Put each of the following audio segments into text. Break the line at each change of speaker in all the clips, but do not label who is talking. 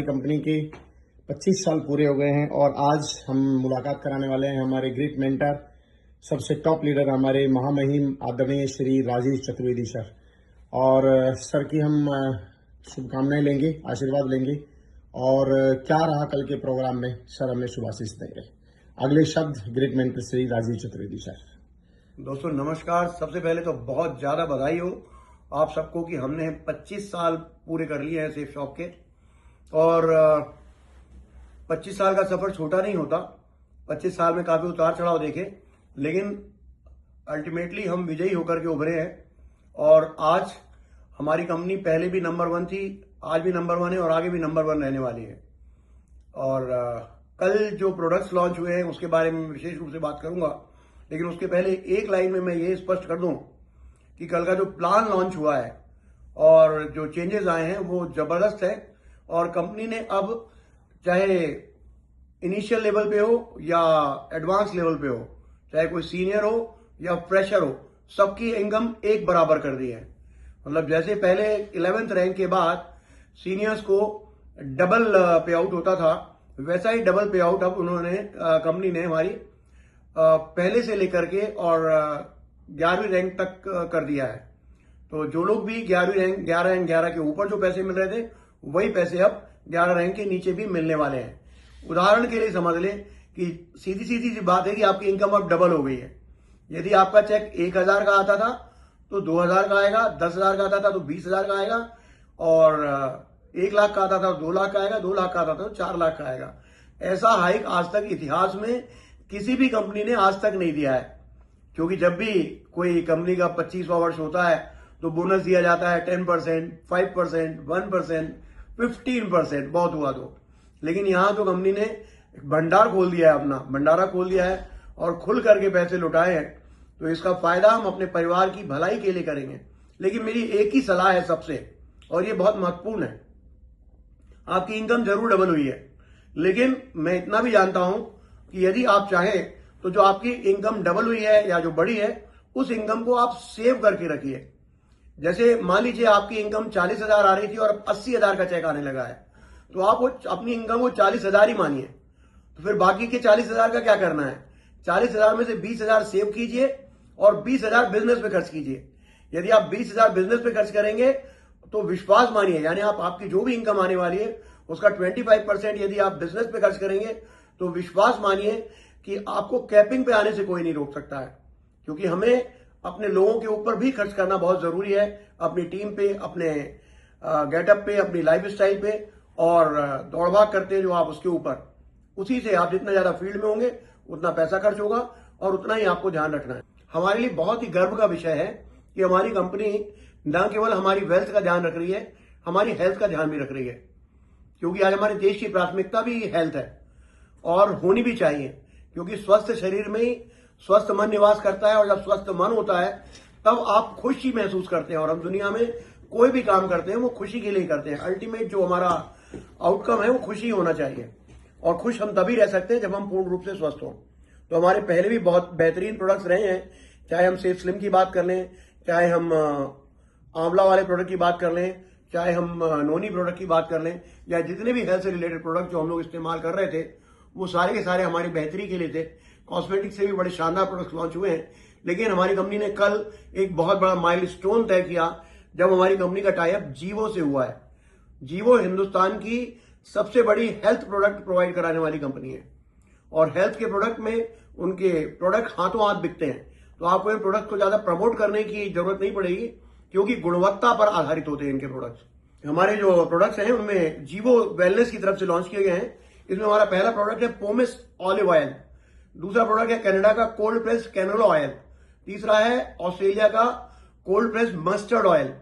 Company के 25 साल पूरे हो गए हैं और आज हम मुलाकात कराने वाले हैं हमारे ग्रेट मेंटर, सबसे टॉप लीडर हमारे महामहिम आदरणीय श्री राजीव चतुर्वेदी सर। और सर की हम शुभकामनाएं लेंगे, आशीर्वाद लेंगे और क्या रहा कल के प्रोग्राम में सर हमें शुभाशीष देंगे। अगले शब्द great mentor Shri Rajiv Chaturvedi sir.
दोस्तों नमस्कार। सबसे पहले तो बहुत ज्यादा बधाई हो आप सबको कि हमने 25 साल पूरे कर लिए हैं सेफ शॉप के। और 25 साल का सफर छोटा नहीं होता। 25 साल में काफी उतार चढ़ाव देखे, लेकिन अल्टीमेटली हम विजयी होकर के उभरे हैं। और आज हमारी कंपनी पहले भी नंबर 1 थी, आज भी नंबर 1 है और आगे भी नंबर 1 रहने वाली है। और कल जो प्रोडक्ट्स लॉन्च हुए हैं उसके बारे में विशेष रूप से बात करूंगा, लेकिन उसके पहले एक लाइन में मैं ये स्पष्ट कर दूं कि कल का जो प्लान लॉन्च हुआ है और जो चेंजेस आए हैं वो जबरदस्त है। और कंपनी ने अब चाहे इनिशियल लेवल पे हो या एडवांस लेवल पे हो, चाहे कोई सीनियर हो या फ्रेशर हो, सबकी इनकम एक बराबर कर दी है। मतलब जैसे पहले 11th रैंक के बाद सीनियर्स को डबल पे आउट होता था, वैसा ही डबल पे आउट अब उन्होंने कंपनी ने हमारी पहले से लेकर के और 11वीं रैंक तक कर दिया है। तो जो लोग भी 11वीं रैंक 11 एंड 11 के ऊपर जो पैसे मिल रहे थे, वही पैसे अब 11 रैंक के नीचे भी मिलने वाले हैं। उदाहरण के लिए समझ लें कि सीधी सीधी सी बात है कि आपकी इनकम अब डबल हो गई है। यदि आपका चेक 1000 का आता था तो 2000 का आएगा, 10,000 का आता था तो 20,000 का आएगा, और 1 लाख का आता था तो 2 लाख का आएगा, 2 लाख का आता था तो 4 लाख का आएगा। ऐसा हाइक आज तक इतिहास में किसी भी कंपनी ने आज तक नहीं दिया है। क्योंकि जब भी कोई कंपनी का 25वां वर्ष होता है तो बोनस दिया जाता है 10%, 5%, 1%, 15%, बहुत हुआ तो। लेकिन यहां तो कंपनी ने भंडार खोल दिया है, अपना भंडारा खोल दिया है और खुल करके पैसे लुटाए हैं। तो इसका फायदा हम अपने परिवार की भलाई के लिए करेंगे। लेकिन मेरी एक ही सलाह है सबसे, और ये बहुत महत्वपूर्ण है। आपकी इनकम जरूर डबल हुई है, लेकिन मैं इतना भी जानता हूं कि यदि आप चाहें तो जो आपकी इनकम डबल हुई है या जो बढ़ी है, उस इनकम को आप सेव करके रखिए। जैसे मान लीजिए आपकी इनकम 40,000 आ रही थी और अब 80,000 का चेक आने लगा है, तो आप अपनी इनकम को 40,000 ही मानिए। तो फिर बाकी के 40,000 का क्या करना है? 40,000 में से 20,000 सेव कीजिए और 20,000 बिजनेस पे खर्च कीजिए। यदि आप 20,000 बिजनेस पे खर्च करेंगे तो विश्वास मानिए, यानी आपकी जो भी इनकम आने वाली है उसका 25% यदि आप बिजनेस पे खर्च करेंगे तो विश्वास मानिए कि आपको कैपिंग पे आने से कोई नहीं रोक सकता है। क्योंकि हमें अपने लोगों के ऊपर भी खर्च करना बहुत जरूरी है, अपनी टीम पे, अपने गेटअप पे, अपनी लाइफ स्टाइल पे, और दौड़ भाग करते हैं जो आप उसके ऊपर, उसी से आप जितना ज्यादा फील्ड में होंगे उतना पैसा खर्च होगा और उतना ही आपको ध्यान रखना है। हमारे लिए बहुत ही गर्व का विषय है कि हमारी कंपनी न केवल हमारी वेल्थ का ध्यान रख रही है, हमारी हेल्थ का ध्यान भी रख रही है। क्योंकि आज हमारे देश की प्राथमिकता भी हेल्थ है और होनी भी चाहिए। क्योंकि स्वस्थ शरीर में ही स्वस्थ मन निवास करता है, और जब स्वस्थ मन होता है तब आप खुशी महसूस करते हैं। और हम दुनिया में कोई भी काम करते हैं वो खुशी के लिए करते हैं। अल्टीमेट जो हमारा आउटकम है वो खुशी होना चाहिए, और खुश हम तभी रह सकते हैं जब हम पूर्ण रूप से स्वस्थ हों। तो हमारे पहले भी बहुत बेहतरीन प्रोडक्ट्स रहे हैं, चाहे हम सेफ स्लिम की बात कर लें, चाहे हम आंवला वाले प्रोडक्ट की बात कर लें, चाहे हम नोनी प्रोडक्ट की बात कर लें, या जितने भी हेल्थ से रिलेटेड प्रोडक्ट जो हम लोग इस्तेमाल कर रहे थे वो सारे के सारे हमारी बेहतरी के लिए थे। कॉस्मेटिक से भी बड़े शानदार प्रोडक्ट्स लॉन्च हुए हैं। लेकिन हमारी कंपनी ने कल एक बहुत बड़ा माइलस्टोन तय किया जब हमारी कंपनी का टाई अप जीवो से हुआ है। जीवो हिंदुस्तान की सबसे बड़ी हेल्थ प्रोडक्ट प्रोवाइड कराने वाली कंपनी है, और हेल्थ के प्रोडक्ट में उनके प्रोडक्ट हाथों हाथ बिकते हैं। तो आपको इन प्रोडक्ट को ज्यादा प्रमोट करने की जरूरत नहीं पड़ेगी, क्योंकि गुणवत्ता पर आधारित होते हैं इनके प्रोडक्ट्स। हमारे जो प्रोडक्ट्स हैं उनमें जीवो वेलनेस की तरफ से लॉन्च किए गए हैं। इसमें हमारा पहला प्रोडक्ट है पोमिस ऑलिव ऑयल, दूसरा प्रोडक्ट है कनाडा का कोल्ड प्रेस कैनोला ऑयल, तीसरा है ऑस्ट्रेलिया का कोल्ड प्रेस मस्टर्ड ऑयल।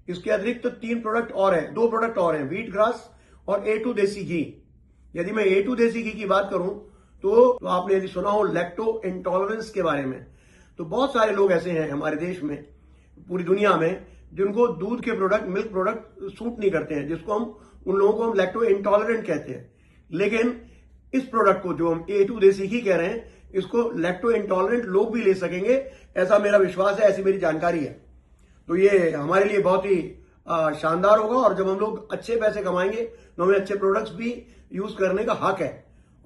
इसके अतिरिक्त तो 3 प्रोडक्ट और हैं, 2 प्रोडक्ट और हैं, व्हीट ग्रास और A2 देसी घी। यदि मैं A2 देसी घी की बात करूं तो आपने यदि सुना हो लैक्टो इंटॉलरेंस के बारे में, तो बहुत सारे लोग ऐसे हैं हमारे देश में, पूरी दुनिया में, जिनको दूध के प्रोडक्ट, मिल्क प्रोडक्ट सूट नहीं करते हैं, जिसको हम उन लोगों को हम लैक्टो इंटॉलरेंट कहते हैं। लेकिन इस प्रोडक्ट को जो हम A2 देसी घी कह रहे हैं, इसको लैक्टो इंटॉलरेंट लोग भी ले सकेंगे, ऐसा मेरा विश्वास है, ऐसी मेरी जानकारी है। तो ये हमारे लिए बहुत ही शानदार होगा। और जब हम लोग अच्छे पैसे कमाएंगे तो हमें अच्छे प्रोडक्ट्स भी यूज करने का हक है।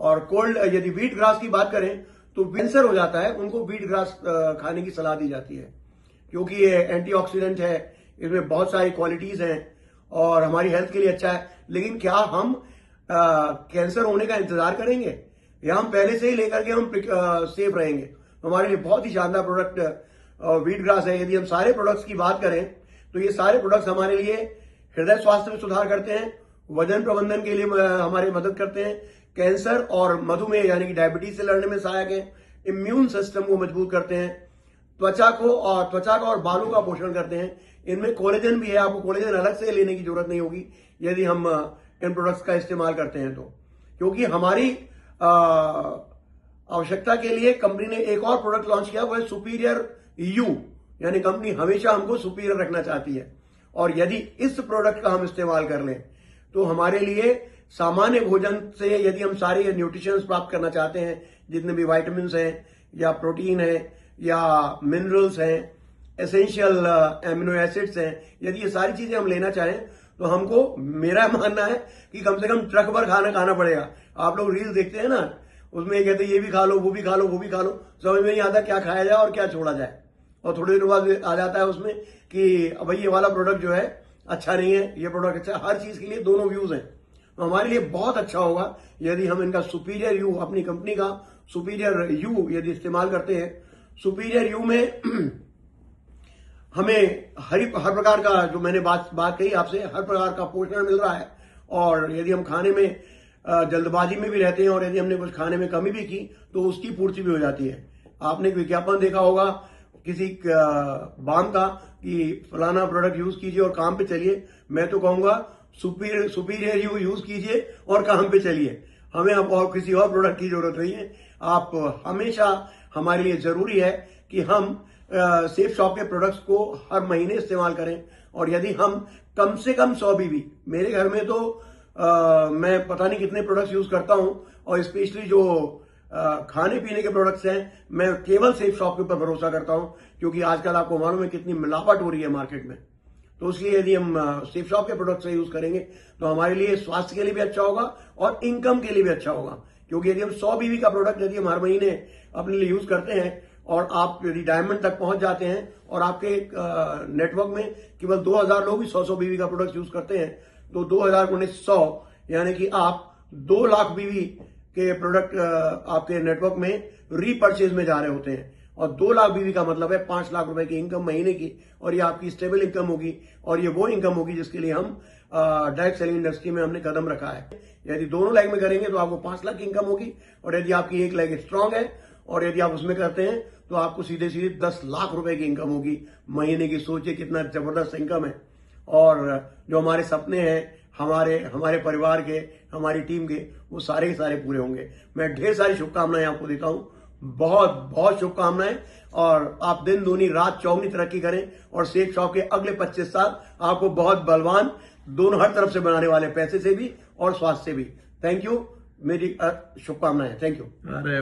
और कोल्ड यदि व्हीट ग्रास की बात करें तो कैंसर हो जाता है, उनको व्हीट ग्रास खाने की सलाह दी जाती है, क्योंकि ये एंटीऑक्सीडेंट है, इसमें बहुत सारी क्वालिटीज हैं और हमारी हेल्थ के लिए अच्छा है। लेकिन क्या हम कैंसर होने का इंतजार करेंगे या हम पहले से ही लेकर के हम सेफ रहेंगे? हमारे लिए बहुत ही शानदार प्रोडक्ट व्हीट ग्रास है। यदि हम सारे प्रोडक्ट्स की बात करें तो ये सारे प्रोडक्ट्स हमारे लिए हृदय स्वास्थ्य में सुधार करते हैं, वजन प्रबंधन के लिए हमारी मदद करते हैं, कैंसर और मधुमेह यानी कि डायबिटीज से लड़ने में सहायक है, इम्यून सिस्टम को मजबूत करते हैं, त्वचा का और बालों का पोषण करते हैं। इनमें कोलेजन भी है, आपको कोलेजन अलग से लेने की जरूरत नहीं होगी यदि हम इन प्रोडक्ट्स का इस्तेमाल करते हैं तो। क्योंकि हमारी आवश्यकता के लिए कंपनी ने एक और प्रोडक्ट लॉन्च किया, वो है सुपीरियर यू, यानी कंपनी हमेशा हमको सुपीरियर रखना चाहती है। और यदि इस प्रोडक्ट का हम इस्तेमाल कर लें तो हमारे लिए सामान्य भोजन से यदि हम सारे न्यूट्रिशंस प्राप्त करना चाहते हैं, जितने भी विटामिन हैं या प्रोटीन है या मिनरल्स हैं, एसेंशियल एमिनो एसिड्स हैं, यदि ये सारी चीजें हम लेना चाहें तो हमको, मेरा मानना है कि कम से कम ट्रक भर खाना पड़ेगा। आप लोग रील्स देखते हैं ना, उसमें ये कहते हैं ये भी खा लो, वो भी खा लो, वो भी खा लो, समझ में नहीं आता क्या खाया जाए और क्या छोड़ा जाए। और थोड़ी देर बाद आ जाता है उसमें कि भाई ये वाला प्रोडक्ट जो है अच्छा नहीं है, ये प्रोडक्ट अच्छा। हर चीज के लिए दोनों व्यूज हैं। तो हमारे लिए बहुत अच्छा होगा यदि हम इनका सुपीरियर यू, अपनी कंपनी का सुपीरियर यू यदि इस्तेमाल करते हैं। सुपीरियर यू में हमें हर प्रकार का, जो मैंने बात कही आपसे, हर प्रकार का पोषण मिल रहा है। और यदि हम खाने में जल्दबाजी में भी रहते हैं और यदि हमने कुछ खाने में कमी भी की तो उसकी पूर्ति भी हो जाती है। आपने एक विज्ञापन देखा होगा किसी बाम का कि फलाना प्रोडक्ट यूज कीजिए और काम पे चलिए। मैं तो कहूंगा सुपीरियर यू यूज कीजिए और काम पे चलिए। हमें अब और किसी और प्रोडक्ट की जरूरत नहीं है। आप हमेशा, हमारे लिए जरूरी है कि हम सेफ शॉप के प्रोडक्ट्स को हर महीने इस्तेमाल करें। और यदि हम कम से कम 100 बीवी, मेरे घर में तो मैं पता नहीं कितने प्रोडक्ट्स यूज करता हूं, और स्पेशली जो खाने पीने के प्रोडक्ट्स हैं, मैं केवल सेफ शॉप के ऊपर भरोसा करता हूं, क्योंकि आजकल आपको मालूम है कितनी मिलावट हो रही है मार्केट में। तो इसलिए यदि हम सेफ शॉप के प्रोडक्ट्स यूज करेंगे तो हमारे लिए स्वास्थ्य के लिए भी अच्छा होगा और इनकम के लिए भी अच्छा होगा। क्योंकि यदि हम 100 बीवी का प्रोडक्ट यदि हम हर महीने अपने लिए यूज करते हैं और आप यदि डायमंड तक पहुंच जाते हैं और आपके नेटवर्क में केवल 2000 लोग भी 100 बीवी का प्रोडक्ट यूज करते हैं, तो 2000 × 100 यानी कि आप 2 लाख बीवी के प्रोडक्ट आपके नेटवर्क में रीपर्चेज में जा रहे होते हैं। और 2 लाख बीवी का मतलब है 5 लाख रुपए की इनकम महीने की। और ये आपकी स्टेबल इनकम होगी और ये वो इनकम होगी जिसके लिए हम डायरेक्ट सेलिंग इंडस्ट्री में हमने कदम रखा है। यदि दोनों लेग में करेंगे तो आपको 5 लाख की इनकम होगी, और यदि आपकी एक लेग स्ट्रांग है और यदि आप उसमें करते हैं तो आपको सीधे 10 लाख रुपए की इनकम होगी महीने की। सोचिए कितना जबरदस्त इनकम है। और जो हमारे सपने हैं हमारे परिवार के, हमारी टीम के, वो सारे के सारे पूरे होंगे। मैं ढेर सारी शुभकामनाएं आपको देता हूं, बहुत बहुत शुभकामनाएं। और आप दिन दूनी रात चौगुनी तरक्की करें और सेफ शॉप के अगले 25 साल आपको बहुत बलवान, दोनों हर तरफ से बनाने वाले, पैसे से भी और स्वास्थ्य से भी। थैंक यू, मेरी शुभकामनाएं। Thank you.